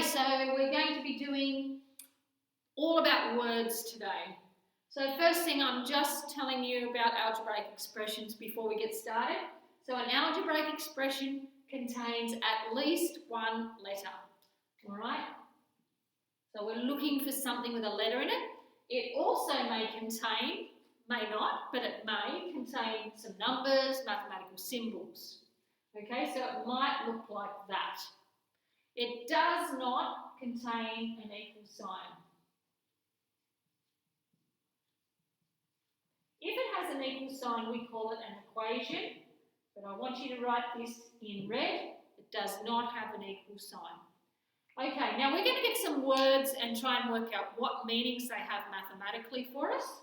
Okay, so we're going to be doing all about words today. So first thing, I'm just telling you about algebraic expressions before we get started. So an algebraic expression contains at least one letter, all right? So we're looking for something with a letter in it. It also may contain, may not, but it may contain some numbers, mathematical symbols. Okay, so it might look like that. It does not contain an equal sign. If it has an equal sign, we call it an equation, but I want you to write this in red. It does not have an equal sign. Okay, now we're going to get some words and try and work out what meanings they have mathematically for us.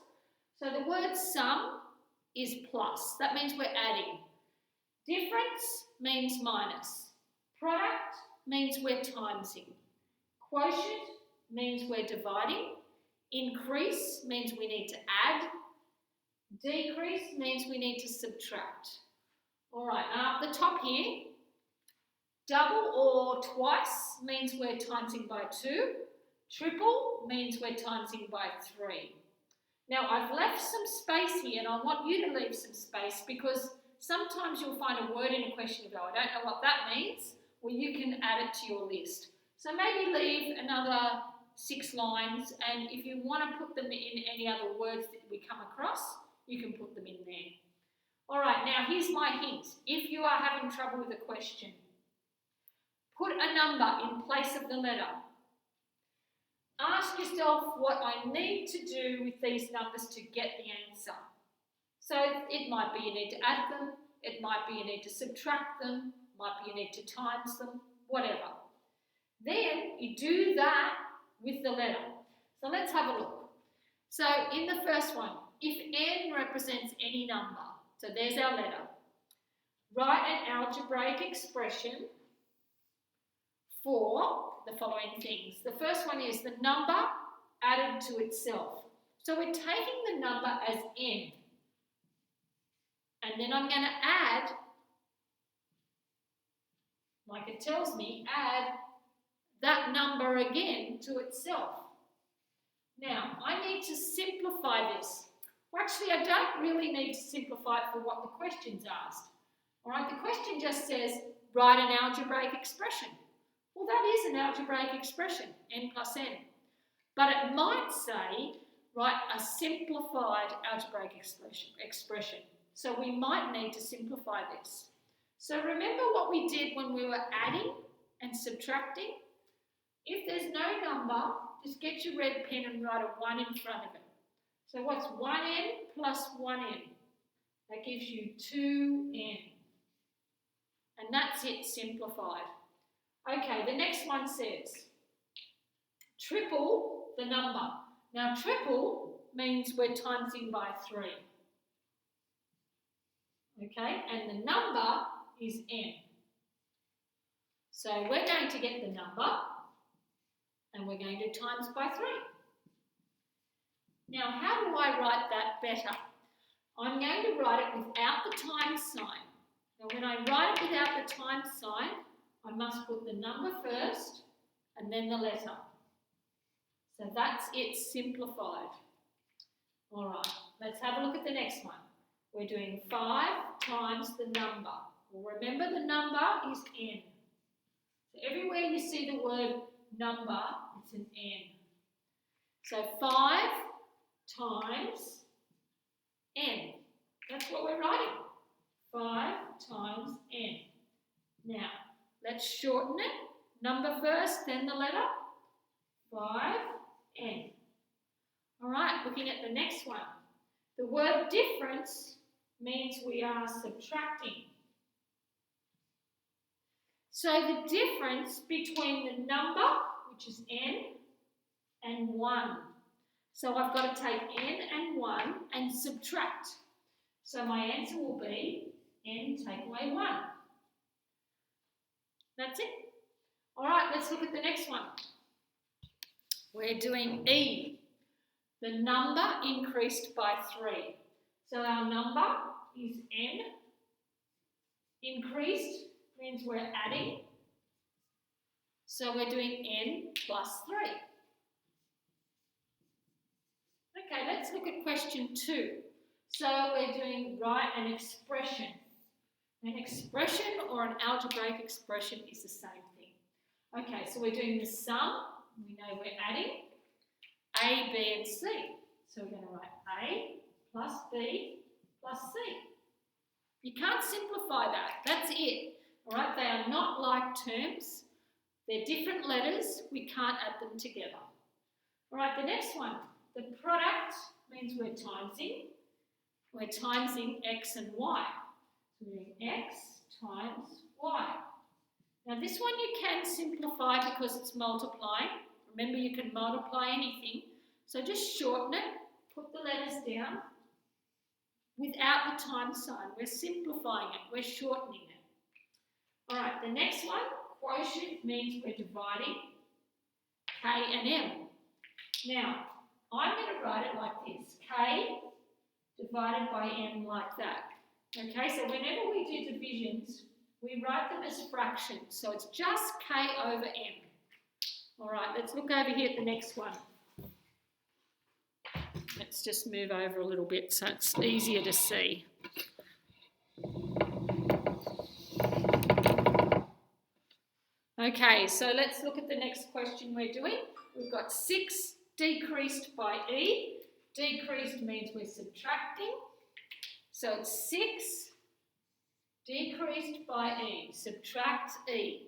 So the word sum is plus. That means we're adding. Difference means minus. Product means we're timesing. Quotient means we're dividing. Increase means we need to add. Decrease means we need to subtract. All right, up the top here, double or twice means we're timesing by 2. Triple means we're timesing by 3. Now, I've left some space here, and I want you to leave some space because sometimes you'll find a word in a question and go, I don't know what that means. Well, you can add it to your list. So maybe leave another 6 lines, and if you want to put them in any other words that we come across, you can put them in there. All right, now here's my hint. If you are having trouble with a question, put a number in place of the letter. Ask yourself what I need to do with these numbers to get the answer. So it might be you need to add them, it might be you need to subtract them, might be you need to times them, whatever. Then you do that with the letter. So let's have a look. So in the first one, if n represents any number, so there's our letter, write an algebraic expression for the following things. The first one is the number added to itself. So we're taking the number as n, and then I'm going to add, like it tells me, add that number again to itself. Now, I need to simplify this. Well, actually, I don't really need to simplify it for what the question's asked. All right, the question just says, write an algebraic expression. Well, that is an algebraic expression, n plus n. But it might say, write a simplified algebraic expression. So we might need to simplify this. So remember what we did when we were adding and subtracting? If there's no number, just get your red pen and write a 1 in front of it. So what's 1n plus 1n? That gives you 2n. And that's it simplified. Okay, the next one says, triple the number. Now triple means we're timesing by 3. Okay, and the number is n. So we're going to get the number and we're going to times by 3. Now, how do I write that better? I'm going to write it without the times sign. Now, when I write it without the times sign, I must put the number first and then the letter. So that's it simplified. All right, let's have a look at the next one. We're doing 5 times the number. Well, remember the number is n. So everywhere you see the word number, it's an n. So 5 times n. That's what we're writing. 5 times n. Now, let's shorten it. Number first, then the letter. 5n. All right, looking at the next one. The word difference means we are subtracting. So the difference between the number, which is n, and 1. So I've got to take n and 1 and subtract. So my answer will be n take away 1. That's it. All right, let's look at the next one. We're doing E. The number increased by 3. So our number is n. Increased means we're adding. So we're doing n plus 3. Okay, let's look at question 2. So we're doing write an expression. An expression or an algebraic expression is the same thing. Okay, so we're doing the sum. We know we're adding A, B and C. So we're going to write A plus B plus C. You can't simplify that. That's it. All right, they are not like terms. They're different letters. We can't add them together. All right, the next one. The product means we're timesing. We're timesing x and y. So we're doing x times y. Now this one you can simplify because it's multiplying. Remember, you can multiply anything. So just shorten it, put the letters down without the times sign. We're simplifying it, we're shortening it. All right, the next one, quotient means we're dividing k and m. Now, I'm going to write it like this, k divided by m like that. Okay, so whenever we do divisions, we write them as fractions. So it's just k over m. All right, let's look over here at the next one. Let's just move over a little bit so it's easier to see. Okay, so let's look at the next question we're doing. We've got 6 decreased by e. Decreased means we're subtracting. So it's 6 decreased by e. Subtract e.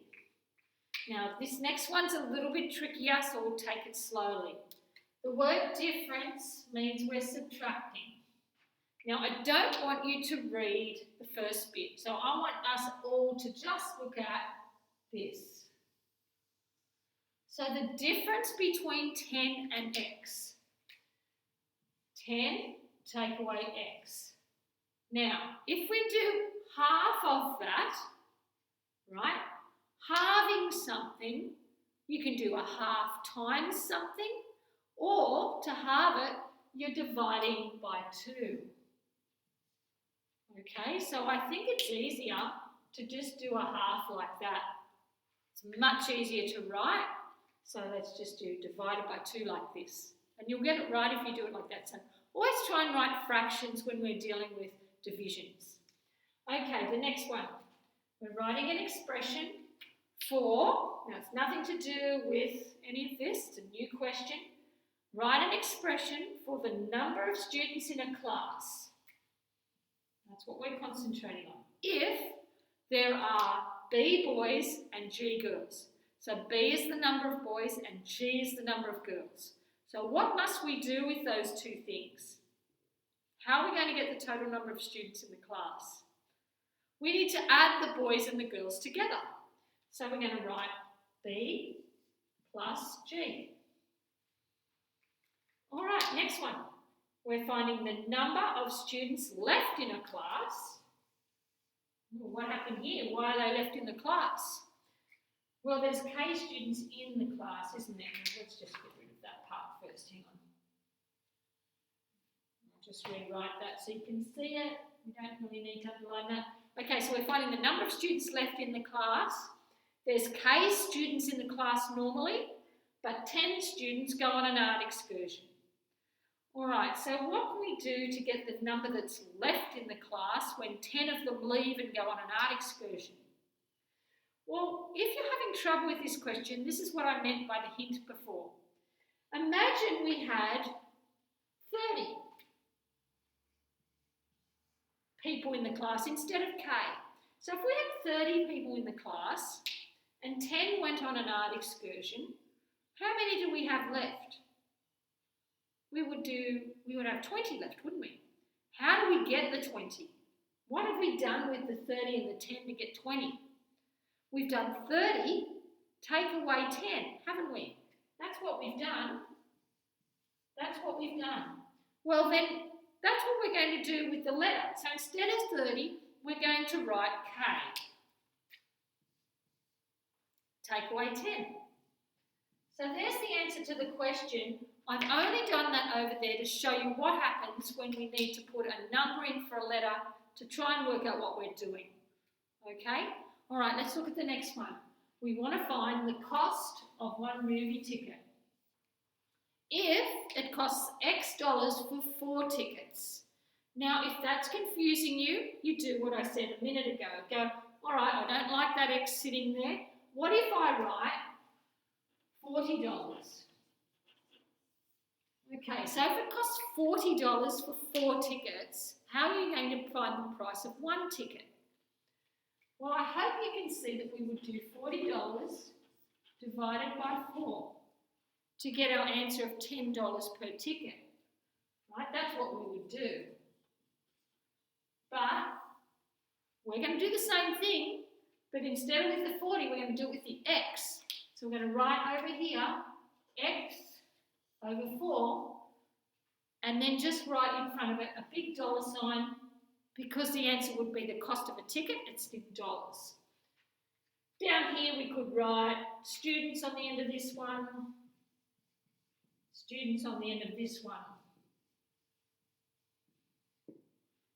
Now this next one's a little bit trickier, so we'll take it slowly. The word difference means we're subtracting. Now I don't want you to read the first bit, so I want us all to just look at this. So the difference between 10 and x. 10 take away x. Now, if we do half of that, right, halving something, you can do a half times something, or to halve it, you're dividing by 2. Okay, so I think it's easier to just do a half like that. It's much easier to write, so let's just do divided by 2 like this. And you'll get it right if you do it like that. So always try and write fractions when we're dealing with divisions. Okay, the next one. We're writing an expression for, now it's nothing to do with any of this, it's a new question. Write an expression for the number of students in a class. That's what we're concentrating on. If there are B boys and G girls. So B is the number of boys and G is the number of girls. So what must we do with those two things? How are we going to get the total number of students in the class? We need to add the boys and the girls together. So we're going to write B plus G. All right, next one. We're finding the number of students left in a class. What happened here? Why are they left in the class? Well, there's K students in the class, isn't there? Let's just get rid of that part first. Hang on. I'll just rewrite that so you can see it. We don't really need to underline that. Okay, so we're finding the number of students left in the class. There's K students in the class normally, but 10 students go on an art excursion. All right, so what can we do to get the number that's left in the class when 10 of them leave and go on an art excursion? Well, if you're having trouble with this question, this is what I meant by the hint before. Imagine we had 30 people in the class instead of K. So if we had 30 people in the class and 10 went on an art excursion, how many do we have left? We would have 20 left, wouldn't we? How do we get the 20? What have we done with the 30 and the 10 to get 20? We've done 30, take away 10, haven't we? That's what we've done. That's what we've done. Well then, that's what we're going to do with the letter. So instead of 30, we're going to write K. Take away 10. So there's the answer to the question. I've only done that over there to show you what happens when we need to put a number in for a letter to try and work out what we're doing. Okay? All right, let's look at the next one. we want to find the cost of one movie ticket. If it costs X dollars for 4 tickets. Now, if that's confusing you, you do what I said a minute ago. Go, all right, I don't like that X sitting there. What if I write $40? Okay, so if it costs $40 for 4 tickets, how are you going to find the price of 1 ticket? Well, I hope you can see that we would do $40 divided by 4 to get our answer of $10 per ticket. Right, that's what we would do. But we're going to do the same thing, but instead of with the 40, we're going to do it with the X. So we're going to write over here, X over 4, and then just write in front of it a big dollar sign, because the answer would be the cost of a ticket, it's in dollars. Down here we could write students on the end of this one, students on the end of this one.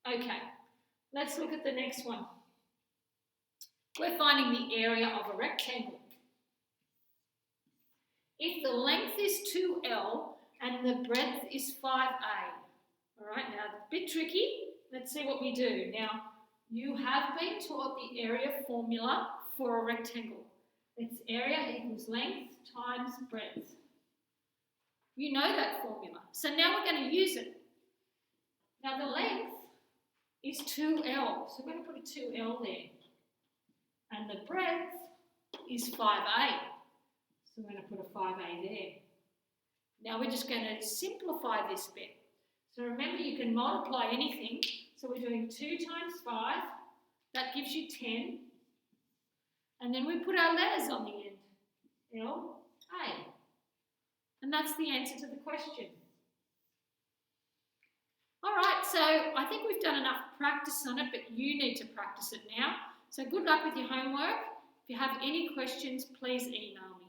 Okay, let's look at the next one. We're finding the area of a rectangle. If the length is 2L and the breadth is 5A, all right, now a bit tricky. Let's see what we do. Now, you have been taught the area formula for a rectangle. It's area equals length times breadth. You know that formula. So now we're going to use it. Now the length is 2L. So we're going to put a 2L there. And the breadth is 5A. So we're going to put a 5A there. Now we're just going to simplify this bit. So remember, you can multiply anything. So we're doing 2 times 5. That gives you 10. And then we put our letters on the end. L, A. And that's the answer to the question. All right, so I think we've done enough practice on it, but you need to practice it now. So good luck with your homework. If you have any questions, please email me.